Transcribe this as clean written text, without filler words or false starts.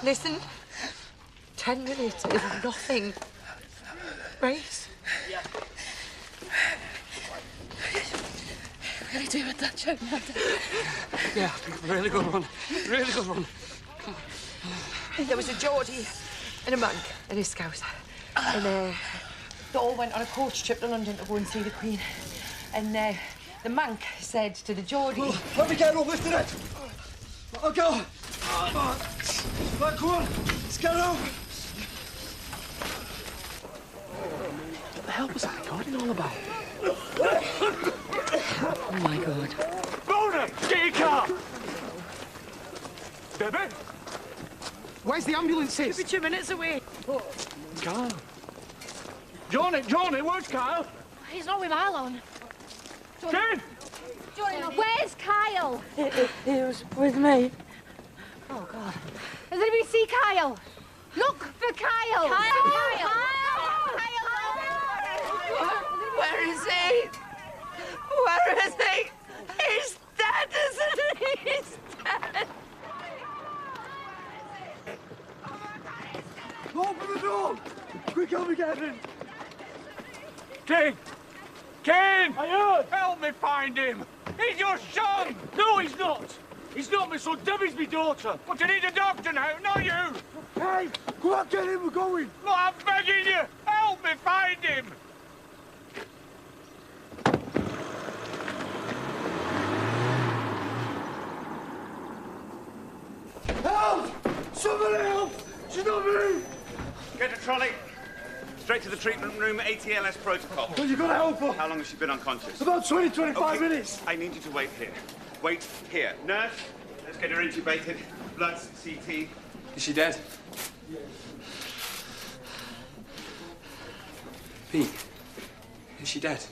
Listen. 10 minutes is nothing. Right? Yeah. Really do with that joke now. Yeah, really good one. Really good one. There was a Geordie and a monk and a Scouser. And they all went on a coach trip to London to go and see the Queen. And the monk said to the Geordie... Oh, let me get up, lift it. I'll go. Right, come on. Let's get over. What the hell was that recording all about? Oh, my God. Mona, get your car! Debbie? Where's the ambulances? We're 2 minutes away. Kyle. Johnny, where's Kyle? He's not with Marlon. Jane! Where's Kyle? He was with me. Oh, God. Does anybody see Kyle? Look for Kyle! Kyle! Where is he? Where is he? He's dead, isn't he? He's dead. Open the door. Quick, help me get in. Kane! I heard! Help me find him! He's your son! No, he's not! He's not my son, Debbie's my daughter! But you need a doctor now, not you! Hey, go on, get in, we're going. No, I'm begging you! Help me find him! Help! Somebody help! She's not me! Get a trolley. Straight to the treatment room, ATLS protocol. Well, you gotta help her. How long has she been unconscious? About 20, 25 Okay, minutes. I need you to wait here. Wait here. Nurse, let's get her intubated. Blood, CT. Is she dead? Pete, is she dead?